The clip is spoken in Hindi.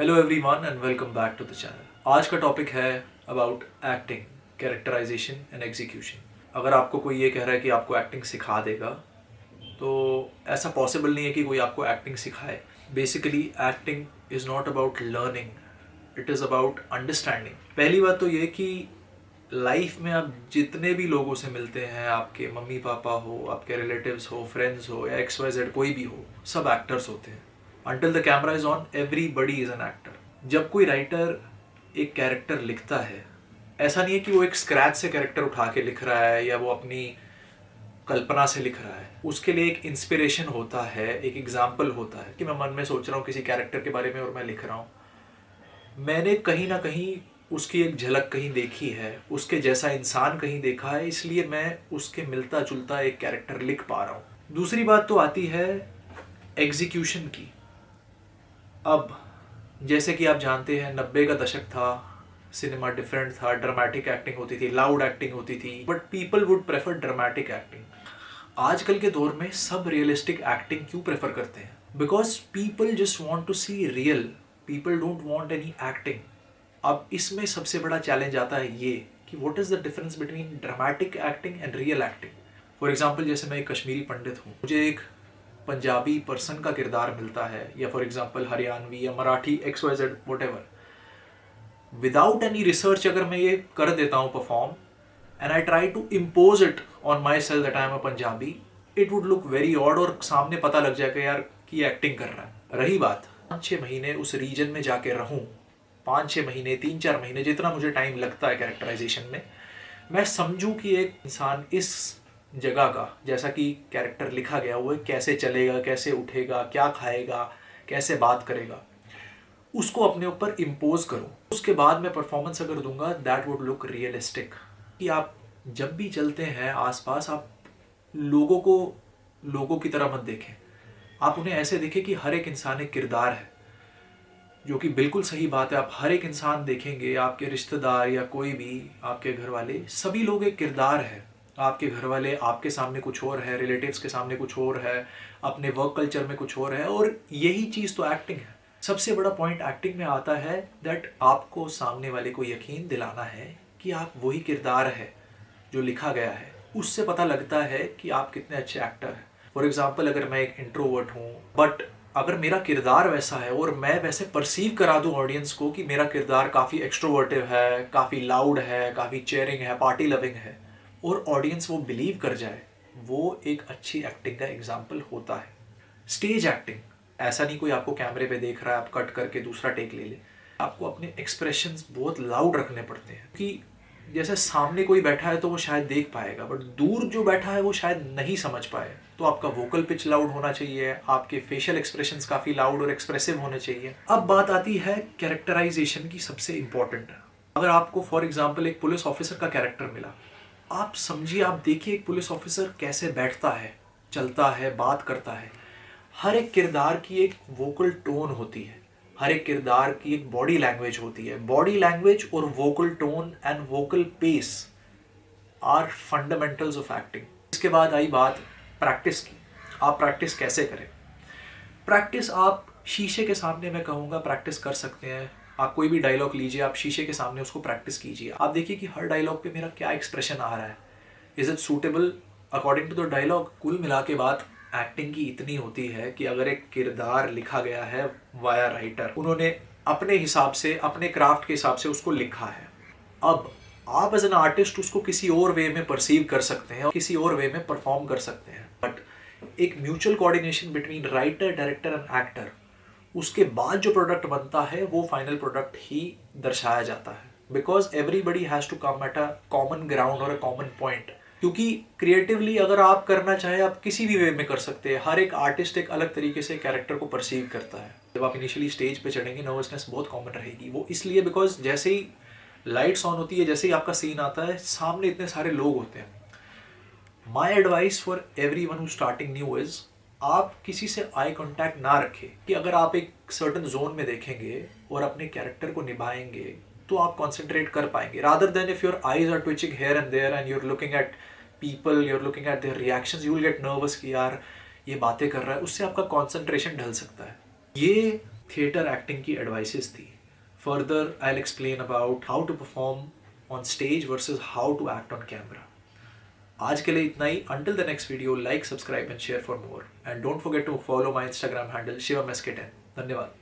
Hello everyone and welcome back to the channel. आज का टॉपिक है about acting, characterisation and execution. अगर आपको कोई ये कह रहा है कि आपको एक्टिंग सिखा देगा, तो ऐसा पॉसिबल नहीं है कि कोई आपको एक्टिंग सिखाए। Basically acting is not about learning, it is about understanding. पहली बात तो ये कि लाइफ में आप जितने भी लोगों से मिलते हैं, आपके मम्मी पापा हो, आपके रिलेटिव्स हो, फ्रेंड्स हो या XYZ कोई भी हो, सब एक्टर्स होते हैं। Until the camera is on, everybody is an actor. जब कोई राइटर एक कैरेक्टर लिखता है, ऐसा नहीं है कि वो एक स्क्रैच से कैरेक्टर उठा के लिख रहा है या वो अपनी कल्पना से लिख रहा है। उसके लिए एक इंस्पिरेशन होता है, एक एग्जाम्पल होता है कि मैं मन में सोच रहा हूँ किसी कैरेक्टर के बारे में और मैं लिख रहा हूँ। मैंने कहीं ना कहीं उसकी एक झलक कहीं देखी है, उसके जैसा इंसान कहीं देखा है, इसलिए मैं उसके मिलता जुलता एक कैरेक्टर लिख पा रहा हूँ। दूसरी बात तो आती है एग्जीक्यूशन की। अब जैसे कि आप जानते हैं 90 का दशक था, सिनेमा डिफरेंट था, ड्रामेटिक एक्टिंग होती थी, लाउड एक्टिंग होती थी, but people would prefer dramatic acting. आजकल के दौर में सब रियलिस्टिक एक्टिंग क्यों प्रेफर करते हैं? Because people just want to see real, people don't want any acting. अब इसमें सबसे बड़ा चैलेंज आता है ये कि what is the difference between dramatic acting and real acting. For example, जैसे मैं एक कश्मीरी पंडित हूँ, मुझे एक पंजाबी पर्सन का किरदार मिलता है, या फॉर एग्जांपल हरियाणवी या Marathi XYZ whatever. Without any research अगर मैं ये कर देता हूँ perform and I try to impose it on myself that I am a Punjabi, it would look very odd और सामने पता लग जाएगा यार कि एक्टिंग कर रहा है। रही बात 5-6 महीने उस रीजन में जाके रहूँ, 5-6 महीने 3-4 महीने जितना मुझे टाइम लगता है कैरेक्टराइजेशन में, मैं समझूं कि एक इंसान इस जगह का जैसा कि कैरेक्टर लिखा गया वो कैसे चलेगा, कैसे उठेगा, क्या खाएगा, कैसे बात करेगा, उसको अपने ऊपर इम्पोज करूं। उसके बाद मैं परफॉर्मेंस अगर दूंगा दैट वुड लुक रियलिस्टिक। कि आप जब भी चलते हैं आसपास, आप लोगों की तरह मत देखें, आप उन्हें ऐसे देखें कि हर एक इंसान एक किरदार है, जो कि बिल्कुल सही बात है। आप हर एक इंसान देखेंगे, आपके रिश्तेदार या कोई भी आपके घर वाले, सभी लोग एक किरदार है। आपके घर वाले आपके सामने कुछ और है, रिलेटिव्स के सामने कुछ और है, अपने वर्क कल्चर में कुछ और है, और यही चीज़ तो एक्टिंग है। सबसे बड़ा पॉइंट एक्टिंग में आता है दैट आपको सामने वाले को यकीन दिलाना है कि आप वही किरदार है जो लिखा गया है। उससे पता लगता है कि आप कितने अच्छे एक्टर हैं। फॉर एग्जाम्पल, अगर मैं एक इंट्रोवर्ट हूँ, बट अगर मेरा किरदार वैसा है और मैं वैसे परसीव करा दूँ ऑडियंस को कि मेरा किरदार काफ़ी एक्सट्रोवर्टिव है, काफ़ी लाउड है, काफ़ी चेयरिंग है, पार्टी लविंग है, और ऑडियंस वो बिलीव कर जाए, वो एक अच्छी एक्टिंग का एग्जाम्पल होता है। स्टेज एक्टिंग ऐसा नहीं कोई आपको कैमरे पे देख रहा है, आप कट करके दूसरा टेक ले ले। आपको अपने एक्सप्रेशंस बहुत लाउड रखने पड़ते हैं, कि जैसे सामने कोई बैठा है तो वो शायद देख पाएगा, बट दूर जो बैठा है वो शायद नहीं समझ पाए। तो आपका वोकल पिच लाउड होना चाहिए, आपके फेशियल एक्सप्रेशंस काफ़ी लाउड और एक्सप्रेसिव होने चाहिए। अब बात आती है कैरेक्टराइजेशन की, सबसे इंपॉर्टेंट। अगर आपको फॉर एग्जाम्पल एक पुलिस ऑफिसर का कैरेक्टर मिला, आप समझिए, आप देखिए एक पुलिस ऑफिसर कैसे बैठता है, चलता है, बात करता है। हर एक किरदार की एक वोकल टोन होती है, हर एक किरदार की एक बॉडी लैंग्वेज होती है। बॉडी लैंग्वेज और vocal tone and vocal pace are fundamentals of acting. इसके बाद आई बात प्रैक्टिस की। आप प्रैक्टिस कैसे करें? प्रैक्टिस आप शीशे के सामने, मैं कहूँगा, प्रैक्टिस कर सकते हैं। आप कोई भी डायलॉग लीजिए, आप शीशे के सामने उसको प्रैक्टिस कीजिए। आप देखिए कि हर डायलॉग पे मेरा क्या एक्सप्रेशन आ रहा है, is it suitable according to the dialogue. कुल मिला के बात एक्टिंग की इतनी होती है कि अगर एक किरदार लिखा गया है वाया राइटर, उन्होंने अपने हिसाब से, अपने क्राफ्ट के हिसाब से उसको लिखा है। अब आप एज एन आर्टिस्ट उसको किसी और वे में परसीव कर सकते हैं और किसी और वे में परफॉर्म कर सकते हैं, बट एक mutual coordination between writer, director and actor, उसके बाद जो प्रोडक्ट बनता है वो फाइनल प्रोडक्ट ही दर्शाया जाता है। Because everybody has to come at a common ground और अ कॉमन पॉइंट। क्योंकि क्रिएटिवली अगर आप करना चाहें, आप किसी भी वे में कर सकते हैं। हर एक आर्टिस्ट एक अलग तरीके से कैरेक्टर को परसीव करता है। जब आप इनिशियली स्टेज पे चढ़ेंगे, नर्वसनेस बहुत कॉमन रहेगी। वो इसलिए बिकॉज जैसे ही लाइट्स ऑन होती है, जैसे ही आपका सीन आता है, सामने इतने सारे लोग होते हैं। My advice for every one who starting new is, आप किसी से आई कांटेक्ट ना रखें। कि अगर आप एक सर्टन जोन में देखेंगे और अपने कैरेक्टर को निभाएंगे तो आप कॉन्सेंट्रेट कर पाएंगे, rather than if your eyes are twitching here and there and you're looking at people, you're looking at their reactions, you will get nervous कि यार ये बातें कर रहा है। उससे आपका कॉन्सेंट्रेशन ढल सकता है। ये थिएटर एक्टिंग की एडवाइसेस थी। Further I will explain about how to perform on stage versus how to act on camera. आज के लिए इतना ही। Until the next video, like, subscribe and share for more, and don't forget to follow my Instagram handle Shivam SK10। धन्यवाद।